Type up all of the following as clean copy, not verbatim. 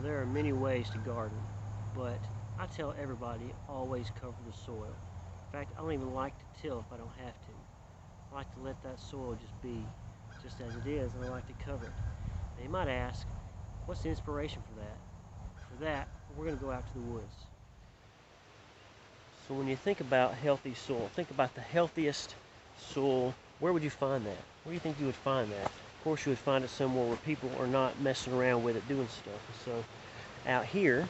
there are many ways to garden, but I tell everybody always cover the soil. In fact, I don't even like to till if I don't have to. I like to let that soil just be just as it is, and I like to cover it. Now you might ask, what's the inspiration for that? For that, we're going to go out to the woods. So when you think about healthy soil, think about the healthiest soil. Where would you find that? Where do you think you would find that? Of course, you would find it somewhere where people are not messing around with it, doing stuff. So out here,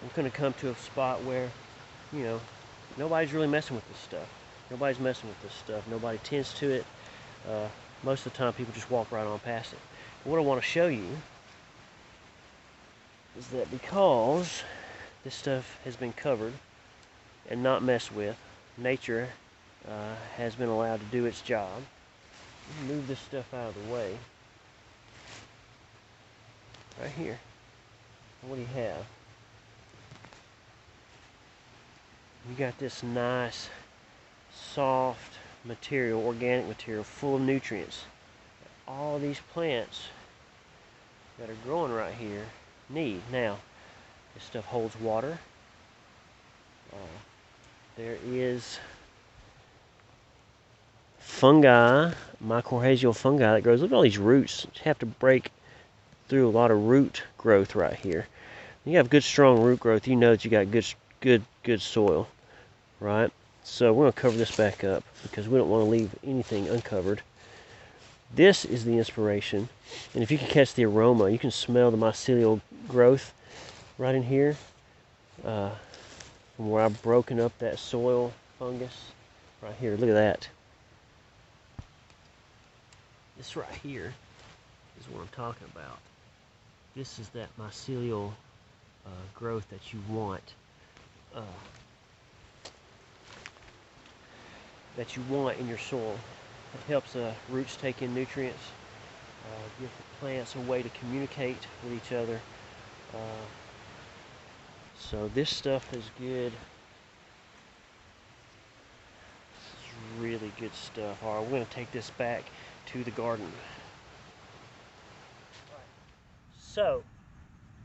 I'm going to come to a spot where, you know, nobody's really messing with this stuff. Nobody's messing with this stuff. Nobody tends to it. Most of the time, people just walk right on past it. But what I want to show you is that because this stuff has been covered and not messed with, nature has been allowed to do its job. Move this stuff out of the way. Right here. What do you have? You got this nice, soft material, organic material, full of nutrients. All these plants that are growing right here need. Now, this stuff holds water. There is fungi, mycorrhizal fungi that grows. Look at all these roots. You have to break through a lot of root growth right here. You have good, strong root growth. You know that you got good soil, right? So we're going to cover this back up because we don't want to leave anything uncovered. This is the inspiration, and if you can catch the aroma, you can smell the mycelial growth right in here. From where I've broken up that soil fungus right here. Look at that. This right here is what I'm talking about. This is that mycelial growth that you want. That you want in your soil. It helps roots take in nutrients, give the plants a way to communicate with each other. So this stuff is good. This is really good stuff. All right, we're going to take this back to the garden. So,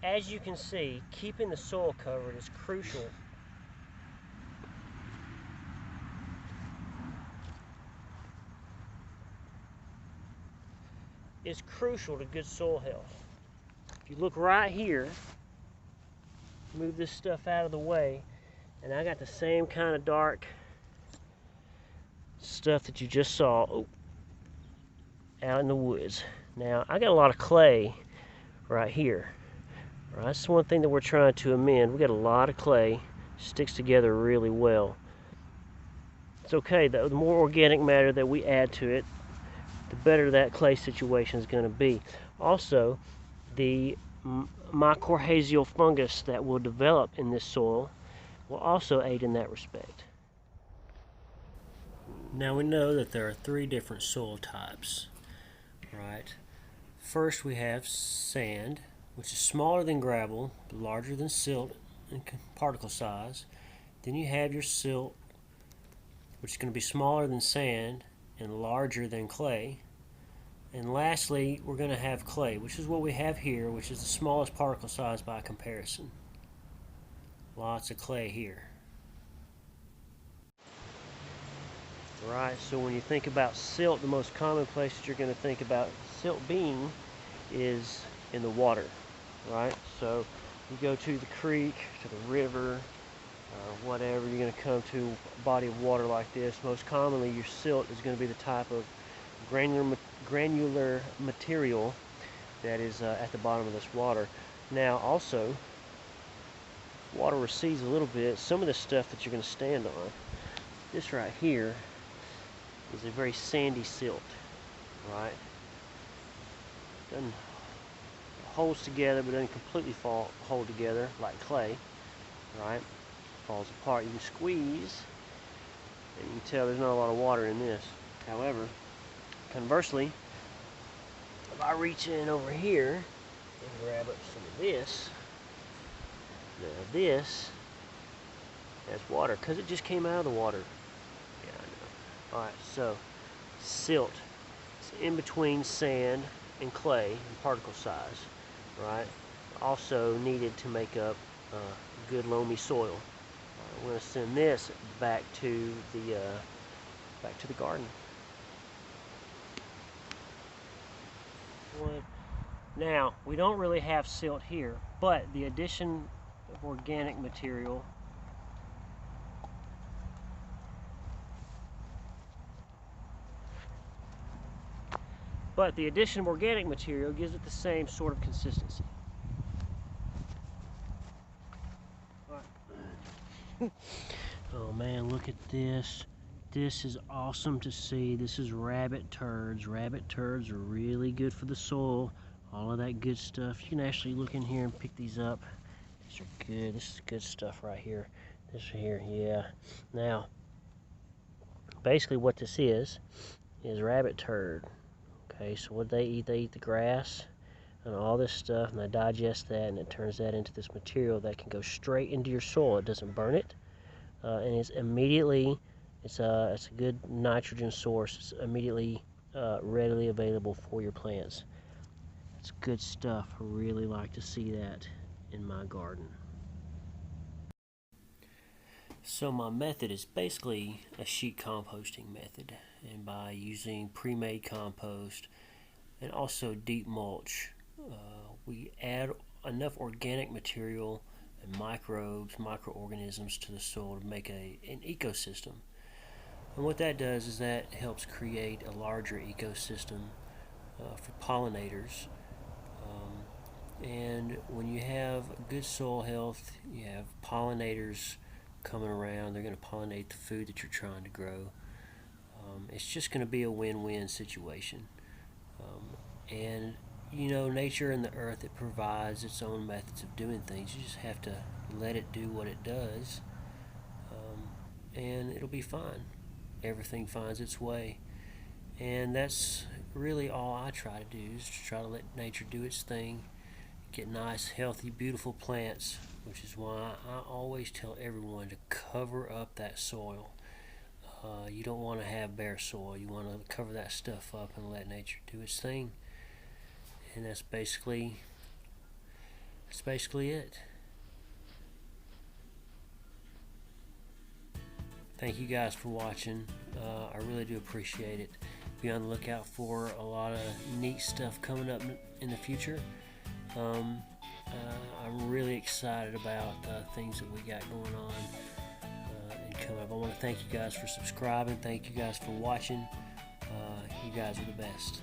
as you can see, keeping the soil covered is crucial. Is crucial to good soil health. If you look right here, move this stuff out of the way, and I got the same kind of dark stuff that you just saw out in the woods. Now I got a lot of clay right here. All right, that's one thing that we're trying to amend. We got a lot of clay, sticks together really well. It's okay, the more organic matter that we add to it, the better that clay situation is going to be. Also, the mycorrhizal fungus that will develop in this soil will also aid in that respect. Now we know that there are three different soil types, right? First we have sand, which is smaller than gravel, but larger than silt in particle size. Then you have your silt, which is going to be smaller than sand and larger than clay. And lastly, we're going to have clay, which is what we have here, which is the smallest particle size by comparison. Lots of clay here. Right, so when you think about silt, the most common place that you're going to think about silt being is in the water, right? So you go to the creek, to the river, or whatever, you're going to come to a body of water like this. Most commonly, your silt is going to be the type of granular material that is at the bottom of this water. Now also, water recedes a little bit. Some of the stuff that you're going to stand on, this right here, is a very sandy silt, right? Doesn't holds together, but doesn't completely hold together like clay, right? Falls apart. You can squeeze, and you can tell there's not a lot of water in this. However, conversely, if I reach in over here and grab up some of this, now this has water because it just came out of the water. Yeah, I know. Alright, so silt. It's in between sand and clay in particle size, right? also needed to make up good loamy soil. We're going to send this back to the garden. Now, we don't really have silt here, but the addition of organic material gives it the same sort of consistency. Oh man, look at this. This is awesome to see. This is rabbit turds. Rabbit turds are really good for the soil. All of that good stuff. You can actually look in here and pick these up. These are good. This is good stuff right here. This here, yeah. Now, basically what this is rabbit turd. Okay, so what they eat the grass and all this stuff, and they digest that, and it turns that into this material that can go straight into your soil. It doesn't burn it, and it's immediately, it's a good nitrogen source. It's immediately readily available for your plants. It's good stuff. I really like to see that in my garden. So my method is basically a sheet composting method, and by using pre-made compost and also deep mulch, we add enough organic material and microorganisms to the soil to make an ecosystem. And what that does is that helps create a larger ecosystem for pollinators. And when you have good soil health, you have pollinators coming around. They're going to pollinate the food that you're trying to grow. It's just going to be a win-win situation. And you know, nature and the earth, it provides its own methods of doing things. You just have to let it do what it does, and it'll be fine. Everything finds its way, and that's really all I try to do, is to try to let nature do its thing, get nice, healthy, beautiful plants, which is why I always tell everyone to cover up that soil. You don't want to have bare soil. You want to cover that stuff up and let nature do its thing. And that's basically it. Thank you guys for watching. I really do appreciate it. Be on the lookout for a lot of neat stuff coming up in the future. I'm really excited about things that we got going on and coming up. I want to thank you guys for subscribing. Thank you guys for watching. You guys are the best.